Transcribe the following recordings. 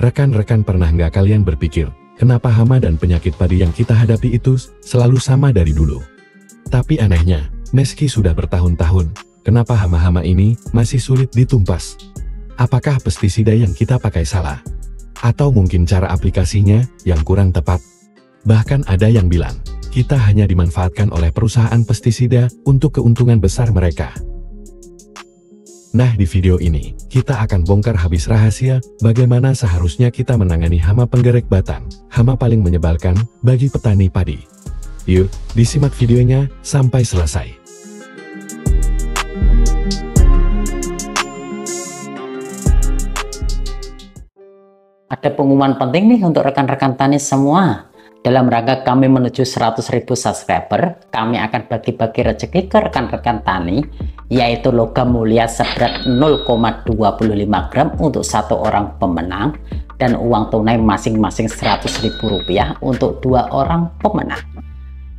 Rekan-rekan, pernah nggak kalian berpikir, kenapa hama dan penyakit padi yang kita hadapi itu selalu sama dari dulu? Tapi anehnya, meski sudah bertahun-tahun, kenapa hama-hama ini masih sulit ditumpas? Apakah pestisida yang kita pakai salah? Atau mungkin cara aplikasinya yang kurang tepat? Bahkan ada yang bilang, kita hanya dimanfaatkan oleh perusahaan pestisida untuk keuntungan besar mereka. Nah, di video ini, kita akan bongkar habis rahasia bagaimana seharusnya kita menangani hama penggerek batang, hama paling menyebalkan bagi petani padi. Yuk, disimak videonya sampai selesai. Ada pengumuman penting nih untuk rekan-rekan tani semua. Dalam rangka kami menuju 100.000 subscriber, kami akan bagi-bagi rezeki ke rekan-rekan tani, yaitu logam mulia seberat 0,25 gram untuk satu orang pemenang, dan uang tunai masing-masing Rp100.000 untuk 2 orang pemenang.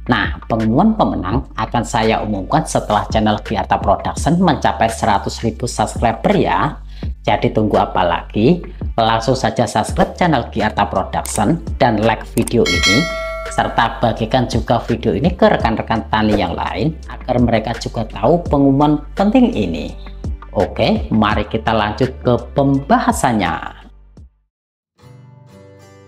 Nah, pengumuman pemenang akan saya umumkan setelah channel Giarta Production mencapai 100.000 subscriber ya. Jadi tunggu apa lagi? Langsung saja subscribe channel Giarta Production dan like video ini, serta bagikan juga video ini ke rekan-rekan tani yang lain agar mereka juga tahu pengumuman penting ini. Oke, mari kita lanjut ke pembahasannya.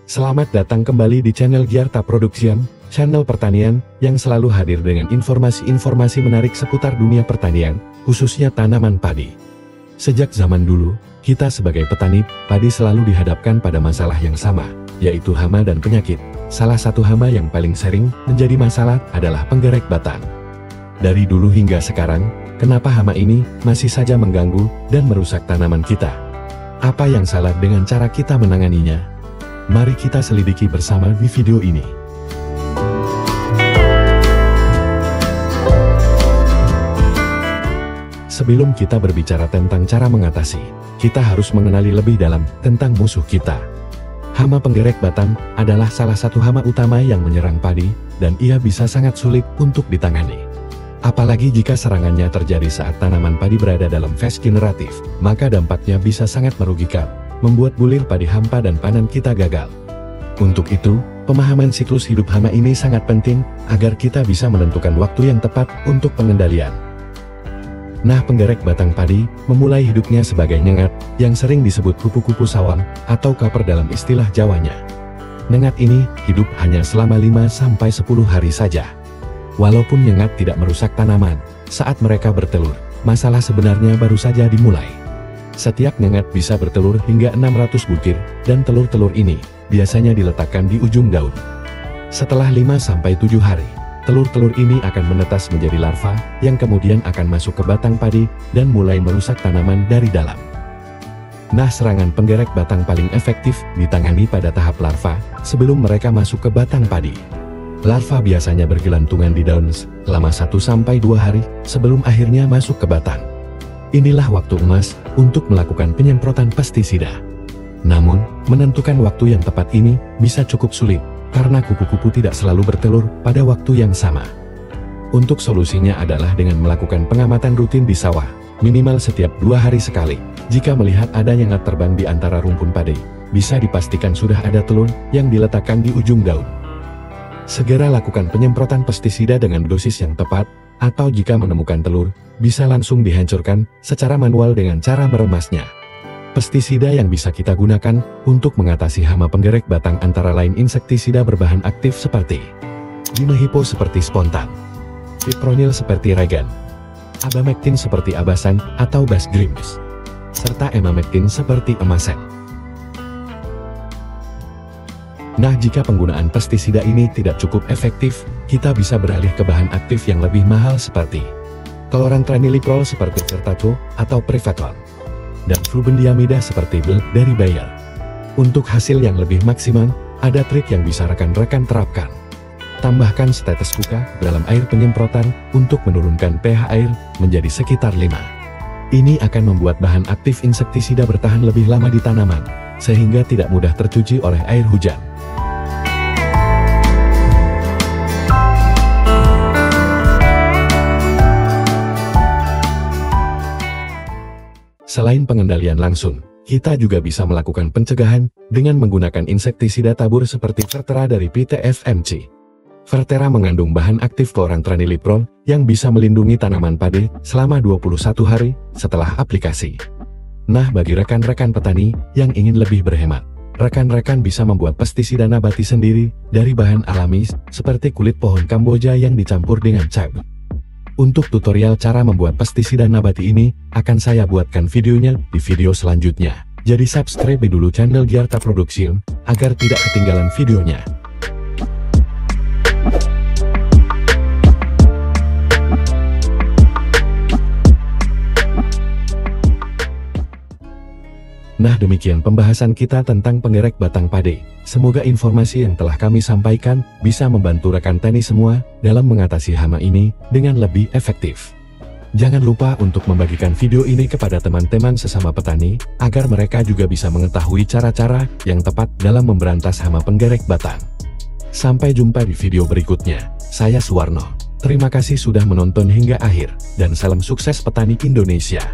Selamat datang kembali di channel Giarta Production, channel pertanian yang selalu hadir dengan informasi-informasi menarik seputar dunia pertanian, khususnya tanaman padi. Sejak zaman dulu, kita sebagai petani padi selalu dihadapkan pada masalah yang sama, yaitu hama dan penyakit. Salah satu hama yang paling sering menjadi masalah adalah penggerek batang. Dari dulu hingga sekarang, kenapa hama ini masih saja mengganggu dan merusak tanaman kita? Apa yang salah dengan cara kita menanganinya? Mari kita selidiki bersama di video ini. Sebelum kita berbicara tentang cara mengatasi, kita harus mengenali lebih dalam tentang musuh kita. Hama penggerek batang adalah salah satu hama utama yang menyerang padi, dan ia bisa sangat sulit untuk ditangani. Apalagi jika serangannya terjadi saat tanaman padi berada dalam fase generatif, maka dampaknya bisa sangat merugikan, membuat bulir padi hampa dan panen kita gagal. Untuk itu, pemahaman siklus hidup hama ini sangat penting, agar kita bisa menentukan waktu yang tepat untuk pengendalian. Nah, penggerek batang padi memulai hidupnya sebagai nyengat, yang sering disebut kupu-kupu sawang, atau kaper dalam istilah Jawanya. Nyengat ini hidup hanya selama 5-10 hari saja. Walaupun nyengat tidak merusak tanaman, saat mereka bertelur, masalah sebenarnya baru saja dimulai. Setiap nyengat bisa bertelur hingga 600 butir, dan telur-telur ini biasanya diletakkan di ujung daun. Setelah 5-7 hari, telur-telur ini akan menetas menjadi larva, yang kemudian akan masuk ke batang padi, dan mulai merusak tanaman dari dalam. Nah, serangan penggerek batang paling efektif ditangani pada tahap larva, sebelum mereka masuk ke batang padi. Larva biasanya bergelantungan di daun selama 1-2 hari, sebelum akhirnya masuk ke batang. Inilah waktu emas untuk melakukan penyemprotan pestisida. Namun, menentukan waktu yang tepat ini bisa cukup sulit, karena kupu-kupu tidak selalu bertelur pada waktu yang sama. Untuk solusinya adalah dengan melakukan pengamatan rutin di sawah, minimal setiap 2 hari sekali. Jika melihat ada nyengat terbang di antara rumpun padi, bisa dipastikan sudah ada telur yang diletakkan di ujung daun. Segera lakukan penyemprotan pestisida dengan dosis yang tepat, atau jika menemukan telur, bisa langsung dihancurkan secara manual dengan cara meremasnya. Pestisida yang bisa kita gunakan untuk mengatasi hama penggerek batang antara lain insektisida berbahan aktif seperti Dimehipo seperti Spontan, Fipronil seperti Regan, Abamectin seperti Abasan atau Basgrims, serta Emamectin seperti Emasen. Nah, jika penggunaan pestisida ini tidak cukup efektif, kita bisa beralih ke bahan aktif yang lebih mahal seperti Chlorantraniliprol seperti Vertaco atau Privaton, dan flubendiamida seperti dari Bayer. Untuk hasil yang lebih maksimal, ada trik yang bisa rekan-rekan terapkan. Tambahkan setetes kuka dalam air penyemprotan untuk menurunkan pH air menjadi sekitar 5. Ini akan membuat bahan aktif insektisida bertahan lebih lama di tanaman, sehingga tidak mudah tercuci oleh air hujan. Selain pengendalian langsung, Kita juga bisa melakukan pencegahan dengan menggunakan insektisida tabur seperti Vertera dari PT FMC. Vertera mengandung bahan aktif chlorantraniliprol yang bisa melindungi tanaman padi selama 21 hari setelah aplikasi. Nah, bagi rekan-rekan petani yang ingin lebih berhemat, rekan-rekan bisa membuat pestisida nabati sendiri dari bahan alami seperti kulit pohon Kamboja yang dicampur dengan cabut. Untuk tutorial cara membuat pestisida nabati ini, akan saya buatkan videonya di video selanjutnya. Jadi subscribe dulu channel Giarta Production, agar tidak ketinggalan videonya. Nah, demikian pembahasan kita tentang penggerek batang padi. Semoga informasi yang telah kami sampaikan bisa membantu rekan tani semua dalam mengatasi hama ini dengan lebih efektif. Jangan lupa untuk membagikan video ini kepada teman-teman sesama petani, agar mereka juga bisa mengetahui cara-cara yang tepat dalam memberantas hama penggerek batang. Sampai jumpa di video berikutnya. Saya Suwarno. Terima kasih sudah menonton hingga akhir, dan salam sukses petani Indonesia.